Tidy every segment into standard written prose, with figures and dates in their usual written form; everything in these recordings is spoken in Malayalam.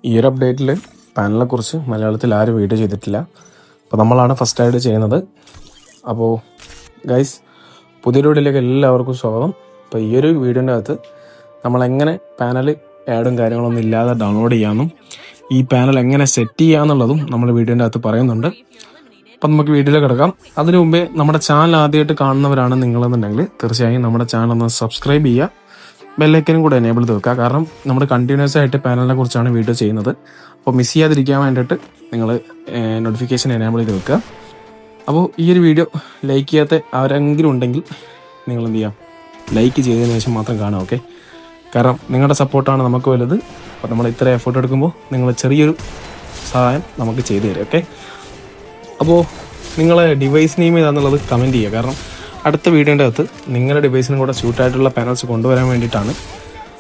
ഈ ഒരു അപ്ഡേറ്റിൽ പാനലിനെ കുറിച്ച് മലയാളത്തിൽ ആരും വീഡിയോ ചെയ്തിട്ടില്ല. അപ്പോൾ നമ്മളാണ് ഫസ്റ്റായിട്ട് ചെയ്യുന്നത്. അപ്പോൾ ഗൈസ്, പുതിയൊരു വീഡിയോയിലേക്ക് എല്ലാവർക്കും സ്വാഗതം. അപ്പോൾ ഈ ഒരു വീഡിയോൻ്റെ അകത്ത് നമ്മളെങ്ങനെ പാനൽ ആഡും കാര്യങ്ങളൊന്നും ഇല്ലാതെ ഡൗൺലോഡ് ചെയ്യാമെന്നും ഈ പാനൽ എങ്ങനെ സെറ്റ് ചെയ്യാമെന്നുള്ളതും നമ്മൾ വീഡിയോൻ്റെ അകത്ത് പറയുന്നുണ്ട്. അപ്പം നമുക്ക് വീഡിയോയിൽ കിടക്കാം. അതിനു മുമ്പേ നമ്മുടെ ചാനൽ ആദ്യമായിട്ട് കാണുന്നവരാണ് നിങ്ങളെന്നുണ്ടെങ്കിൽ തീർച്ചയായും നമ്മുടെ ചാനൽ ഒന്ന് സബ്സ്ക്രൈബ് ചെയ്യുക, ബെല്ലൈക്കനും കൂടെ എനേബിൾ ചെയ്ത് വെക്കുക. കാരണം നമ്മൾ കണ്ടിന്യൂസ് ആയിട്ട് പാനലിനെ കുറിച്ചാണ് വീഡിയോ ചെയ്യുന്നത്. അപ്പോൾ മിസ് ചെയ്യാതിരിക്കാൻ വേണ്ടിയിട്ട് നിങ്ങൾ നോട്ടിഫിക്കേഷൻ എനേബിൾ ചെയ്ത് വെക്കുക. അപ്പോൾ ഈ ഒരു വീഡിയോ ലൈക്ക് ചെയ്യാത്ത ആരെങ്കിലും ഉണ്ടെങ്കിൽ നിങ്ങൾ എന്ത് ചെയ്യാം, ലൈക്ക് ചെയ്തതിന് ശേഷം മാത്രം കാണാം. ഓക്കെ, കാരണം നിങ്ങളുടെ സപ്പോർട്ടാണ് നമുക്ക് വലുത്. അപ്പോൾ നമ്മൾ ഇത്ര എഫേർട്ട് എടുക്കുമ്പോൾ നിങ്ങൾ ചെറിയൊരു സഹായം നമുക്ക് ചെയ്തു തരും. ഓക്കെ, അപ്പോൾ നിങ്ങളെ ഡിവൈസ് നെയിം ഏതാണെന്നുള്ളത് കമൻറ്റ് ചെയ്യുക. കാരണം അടുത്ത വീഡിയോൻ്റെ അകത്ത് നിങ്ങളുടെ ഡിവൈസിനും കൂടെ സ്യൂട്ടായിട്ടുള്ള പാനൽസ് കൊണ്ടുവരാൻ വേണ്ടിയിട്ടാണ്.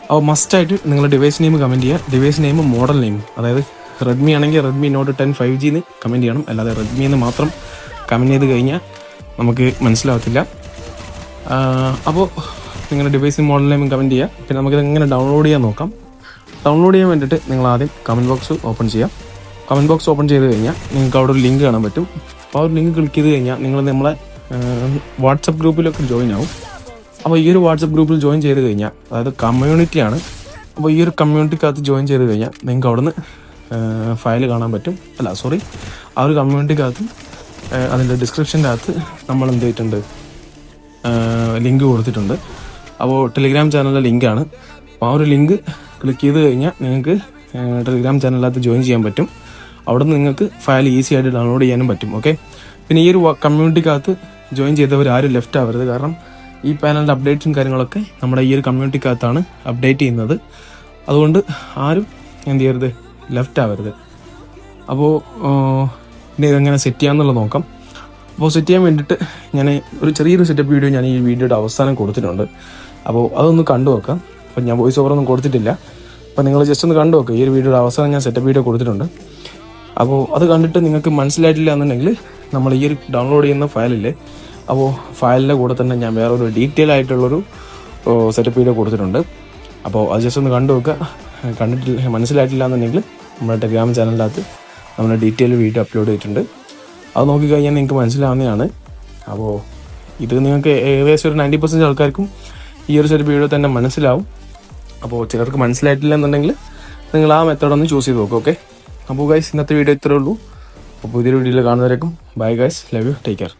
അപ്പോൾ മസ്റ്റായിട്ട് നിങ്ങളുടെ ഡിവൈസ് നെയിം കമൻറ്റ് ചെയ്യുക. ഡിവൈസ് നെയിം, മോഡൽ നെയിം, അതായത് റെഡ്മി ആണെങ്കിൽ റെഡ്മി നോട്ട് 10 5G എന്ന് കമൻറ്റ് ചെയ്യണം. അല്ലാതെ റെഡ്മി എന്ന് മാത്രം കമൻറ്റ് ചെയ്ത് കഴിഞ്ഞാൽ നമുക്ക് മനസ്സിലാവത്തില്ല. അപ്പോൾ നിങ്ങളുടെ ഡിവൈസ് മോഡൽ നെയിം കമൻറ്റ് ചെയ്യുക. പിന്നെ നമുക്കിത് എങ്ങനെ ഡൗൺലോഡ് ചെയ്യാൻ നോക്കാം. ഡൗൺലോഡ് ചെയ്യാൻ വേണ്ടിയിട്ട് നിങ്ങൾ ആദ്യം കമൻറ്റ് ബോക്സ് ഓപ്പൺ ചെയ്യാം. കമൻറ്റ് ബോക്സ് ഓപ്പൺ ചെയ്ത് കഴിഞ്ഞാൽ നിങ്ങൾക്ക് അവിടെ ഒരു ലിങ്ക് കാണാൻ പറ്റും. അപ്പോൾ ആ ഒരു ലിങ്ക് ക്ലിക്ക് ചെയ്ത് കഴിഞ്ഞാൽ നിങ്ങൾ നമ്മളെ വാട്സപ്പ് ഗ്രൂപ്പിലൊക്കെ ജോയിൻ ആവും. അപ്പോൾ ഈ ഒരു വാട്സപ്പ് ഗ്രൂപ്പിൽ ജോയിൻ ചെയ്ത് കഴിഞ്ഞാൽ, അതായത് കമ്മ്യൂണിറ്റിയാണ്, അപ്പോൾ ഈ ഒരു കമ്മ്യൂണിറ്റിക്കകത്ത് ജോയിൻ ചെയ്ത് കഴിഞ്ഞാൽ നിങ്ങൾക്ക് അവിടെ നിന്ന് ഫയൽ കാണാൻ പറ്റും. ആ ഒരു കമ്മ്യൂണിറ്റിക്കകത്ത് അതിൻ്റെ ഡിസ്ക്രിപ്ഷൻ്റെ അകത്ത് നമ്മൾ എന്ത് ചെയ്തിട്ടുണ്ട്, ലിങ്ക് കൊടുത്തിട്ടുണ്ട്. അപ്പോൾ ടെലിഗ്രാം ചാനലിലെ ലിങ്കാണ്. അപ്പോൾ ആ ഒരു ലിങ്ക് ക്ലിക്ക് ചെയ്ത് കഴിഞ്ഞാൽ നിങ്ങൾക്ക് ടെലിഗ്രാം ചാനലിനകത്ത് ജോയിൻ ചെയ്യാൻ പറ്റും. അവിടെ നിന്ന് നിങ്ങൾക്ക് ഫയൽ ഈസി ആയിട്ട് ഡൗൺലോഡ് ചെയ്യാനും പറ്റും. ഓക്കെ, പിന്നെ ഈ ഒരു കമ്മ്യൂണിറ്റിക്കകത്ത് ജോയിൻ ചെയ്തവർ ആരും ലെഫ്റ്റ് ആവരുത്. കാരണം ഈ പാനലിൻ്റെ അപ്ഡേറ്റ്സും കാര്യങ്ങളൊക്കെ നമ്മുടെ ഈ ഒരു കമ്മ്യൂണിറ്റിക്കകത്താണ് അപ്ഡേറ്റ് ചെയ്യുന്നത്. അതുകൊണ്ട് ആരും എന്ത് ചെയ്യരുത്, ലെഫ്റ്റ് ആവരുത്. അപ്പോൾ ഇനി ഇതെങ്ങനെ സെറ്റ് ചെയ്യാമെന്നുള്ളത് നോക്കാം. അപ്പോൾ സെറ്റ് ചെയ്യാൻ വേണ്ടിയിട്ട് ഞാൻ ഒരു ചെറിയൊരു സെറ്റപ്പ് വീഡിയോ ഞാൻ ഈ വീഡിയോയുടെ അവസാനം കൊടുത്തിട്ടുണ്ട്. അപ്പോൾ അതൊന്ന് കണ്ടു നോക്കാം. അപ്പോൾ ഞാൻ വോയിസ് ഓവറൊന്നും കൊടുത്തിട്ടില്ല. അപ്പോൾ നിങ്ങൾ ജസ്റ്റ് ഒന്ന് കണ്ടു നോക്കുക. ഈ ഒരു വീഡിയോയുടെ അവസാനം ഞാൻ സെറ്റപ്പ് വീഡിയോ കൊടുത്തിട്ടുണ്ട്. അപ്പോൾ അത് കണ്ടിട്ട് നിങ്ങൾക്ക് മനസ്സിലായിട്ടില്ല എന്നുണ്ടെങ്കിൽ നമ്മൾ ഈ ഒരു ഡൗൺലോഡ് ചെയ്യുന്ന ഫയലില്ലേ, അപ്പോൾ ഫയലിൻ്റെ കൂടെ തന്നെ ഞാൻ വേറൊരു ഡീറ്റെയിൽ ആയിട്ടുള്ളൊരു സെറ്റപ്പ് വീഡിയോ കൊടുത്തിട്ടുണ്ട്. അപ്പോൾ അത് ജസ്റ്റ് ഒന്ന് കണ്ടു നോക്കുക. കണ്ടിട്ടില്ല, മനസ്സിലായിട്ടില്ല എന്നുണ്ടെങ്കിൽ നമ്മുടെ ടെലിഗ്രാം ചാനലിൻ്റെ അകത്ത് നമ്മൾ ഡീറ്റെയിൽ വീഡിയോ അപ്ലോഡ് ചെയ്തിട്ടുണ്ട്. അത് നോക്കിക്കഴിഞ്ഞാൽ നിങ്ങൾക്ക് മനസ്സിലാവുന്നതാണ്. അപ്പോൾ ഇത് നിങ്ങൾക്ക് ഏകദേശം ഒരു 90% ആൾക്കാർക്കും ഈ ഒരു സെറ്റപ്പ് വീഡിയോ തന്നെ മനസ്സിലാവും. അപ്പോൾ ചിലർക്ക് മനസ്സിലായിട്ടില്ല എന്നുണ്ടെങ്കിൽ നിങ്ങൾ ആ മെത്തേഡൊന്ന് ചൂസ് ചെയ്ത് നോക്കും. ഓക്കെ, അപ്പോൾ ഗൈസ്, ഇന്നത്തെ വീഡിയോ ഇത്രേ ഉള്ളൂ. അപ്പോൾ പുതിയൊരു വീഡിയോയിൽ കാണുന്നവരേക്കും bye guys, love you, take care.